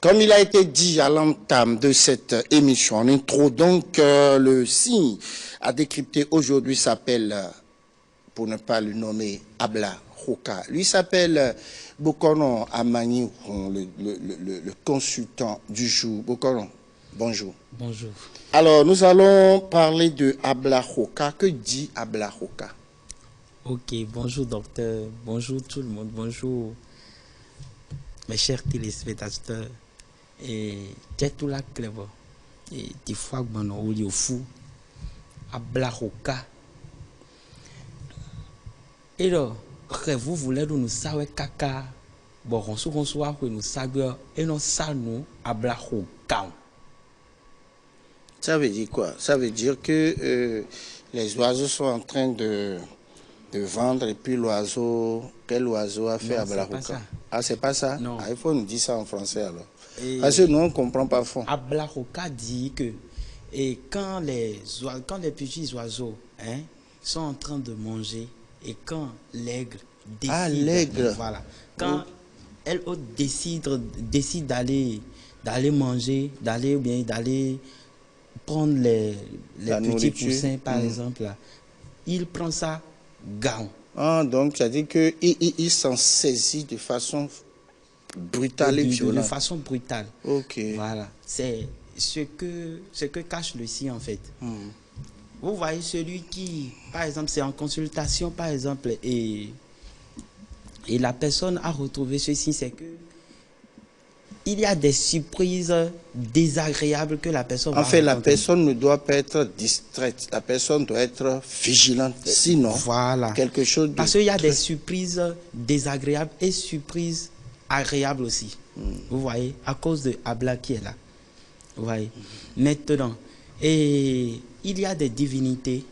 Comme il a été dit à l'entame de cette émission, en intro, donc le signe à décrypter aujourd'hui s'appelle, pour ne pas le nommer, Abla Hoka. Lui s'appelle Bokono Amani, le consultant du jour. Bokono, bonjour. Bonjour. Alors, nous allons parler de Abla Hoka. Que dit Abla Hoka? Ok, bonjour docteur, bonjour tout le monde, bonjour mes chers téléspectateurs. Et tout la clève et des fois que on est au fou Abla Hoka. Et là, vous voulez nous savoir caca. Bon, on soit nous savoir et non ça nous Abla Hoka. Ça veut dire quoi? Ça veut dire que les oiseaux sont en train de vendre et puis l'oiseau, quel oiseau a fait Abla Hoka? Ah, c'est pas ça? Non. Ah, il faut nous dire ça en français alors. Et parce que nous, on ne comprend pas fond. Abla Hoka dit que et quand les petits oiseaux sont en train de manger et quand l'aigle décide, voilà, quand elle décide d'aller manger, d'aller prendre les petits poussins par exemple, là, il prend ça gant. Ah, donc ça dit qu'il s'en saisit de façon brutale et violente. De façon brutale. Ok. Voilà. C'est ce que cache le signe en fait. Vous voyez celui qui, par exemple, c'est en consultation, par exemple, et la personne a retrouvé ceci, c'est que il y a des surprises désagréables que la personne va En fait, la rencontrer. personne ne doit pas être distraite. La personne doit être vigilante. Sinon, voilà, quelque chose de... Parce qu'il y a des surprises désagréables et surprises agréables aussi. Vous voyez, à cause de Abla qui est là. Vous voyez. Maintenant, et il y a des divinités.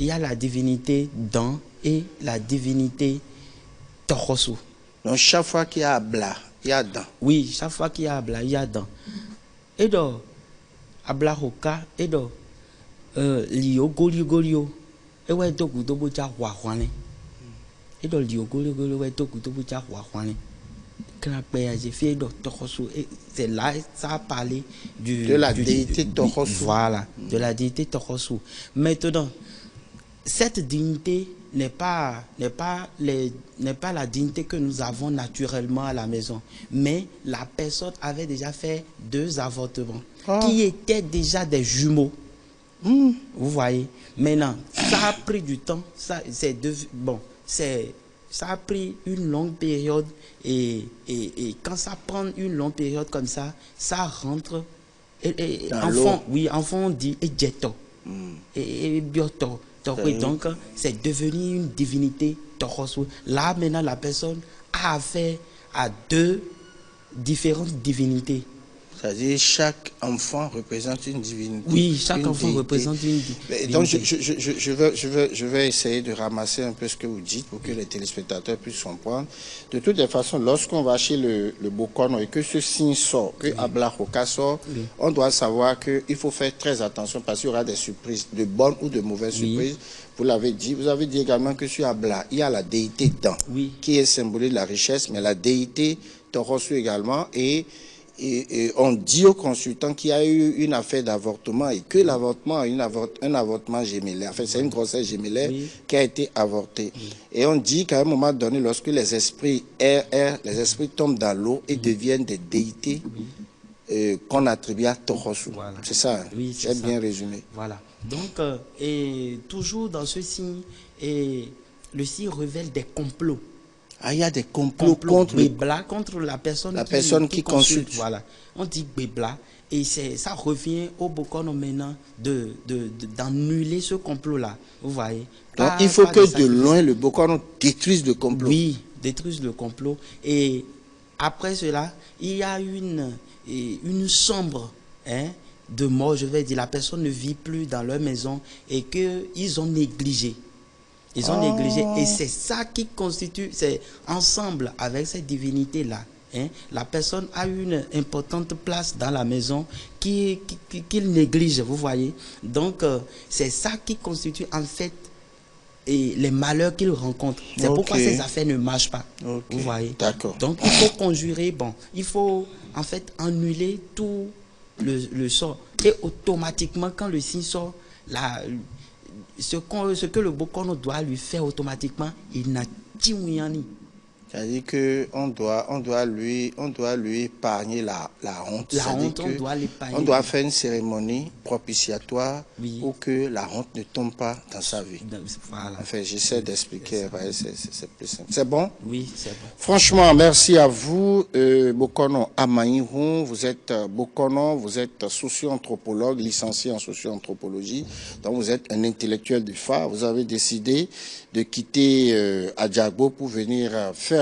Il y a la divinité Dan et la divinité Torosu. Donc, chaque fois qu'il y a Abla, il y a Dan. Oui, chaque fois qu'il y a Abla, il y a Dan. Et donc, Abla Hoka, et donc, Lio Golio, et ouais, Dogu Dobuja Wahwane. Et donc, Lio Golio, ouais, Dogu Dobuja Wahwane. C'est là ça a parlé de la déité Torosu. Voilà, de la déité Torosu. Maintenant, cette dignité n'est pas la dignité que nous avons naturellement à la maison, mais la personne avait déjà fait 2 avortements qui étaient déjà des jumeaux. Vous voyez. Maintenant, ça a pris du temps. Ça a pris une longue période et quand ça prend une longue période comme ça, ça rentre enfant on dit et jeto et bioto. Donc c'est devenu une divinité Torosu. Là maintenant la personne a affaire à 2 différentes divinités. C'est-à-dire chaque enfant représente une divinité. Oui, chaque enfant représente une divinité. Donc je vais essayer de ramasser un peu ce que vous dites pour que les téléspectateurs puissent comprendre. De toutes les façons, lorsqu'on va chez le Bokono et que ce signe sort, que Abla Hoka sort, on doit savoir qu'il faut faire très attention parce qu'il y aura des surprises, de bonnes ou de mauvaises surprises. Vous l'avez dit. Vous avez dit également que sur Abla, il y a la déité Dan, qui est symbolisée de la richesse, mais la déité Torosu également. Et on dit au consultant qu'il y a eu une affaire d'avortement et que l'avortement a un avortement gémellaire. En fait, c'est une grossesse gémellaire qui a été avortée. Et on dit qu'à un moment donné, lorsque les esprits les esprits tombent dans l'eau et deviennent des déités qu'on attribue à Torosu. Voilà. C'est ça, oui, j'ai bien résumé. Voilà. Donc, et toujours dans ce signe, le signe révèle des complots. Ah, il y a des complots contre la personne qui consulte. Voilà. On dit Bébla et ça revient au Bokono maintenant d'annuler ce complot-là. Vous voyez. Donc il faut que de loin le Bokono détruise le complot. Oui, détruise le complot. Et après cela, il y a une sombre de mort, je vais dire. La personne ne vit plus dans leur maison et qu'ils ont négligé. Ils ont négligé et c'est ça qui constitue, c'est ensemble avec cette divinité-là. La personne a une importante place dans la maison qu'il néglige, vous voyez. Donc, c'est ça qui constitue en fait les malheurs qu'il rencontre. C'est pourquoi ces affaires ne marchent pas, vous voyez. D'accord. Donc, il faut conjurer, il faut en fait annuler tout le sort. Et automatiquement, quand le signe sort, ce que le Bokono doit lui faire automatiquement, il n'a rien. C'est-à-dire qu'on doit lui épargner la honte. La honte, on doit l'épargner. On doit faire une cérémonie propitiatoire pour que la honte ne tombe pas dans sa vie. Voilà. Enfin, j'essaie d'expliquer, c'est plus simple. C'est bon? Oui, c'est bon. Franchement, merci à vous, Bokono Amaïrou. Vous êtes Bokono, vous êtes socio-anthropologue, licencié en socio-anthropologie. Donc, vous êtes un intellectuel du phare. Vous avez décidé de quitter Adjagbo pour venir faire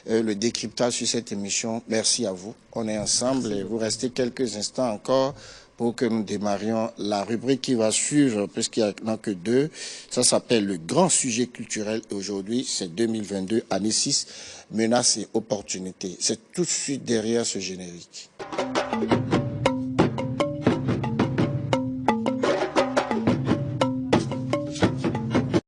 le décryptage sur cette émission. Merci à vous. On est ensemble et vous restez quelques instants encore pour que nous démarrions la rubrique qui va suivre, puisqu'il n'y en a que 2. Ça s'appelle le grand sujet culturel. Et aujourd'hui, c'est 2022, année 6, menaces et opportunités. C'est tout de suite derrière ce générique.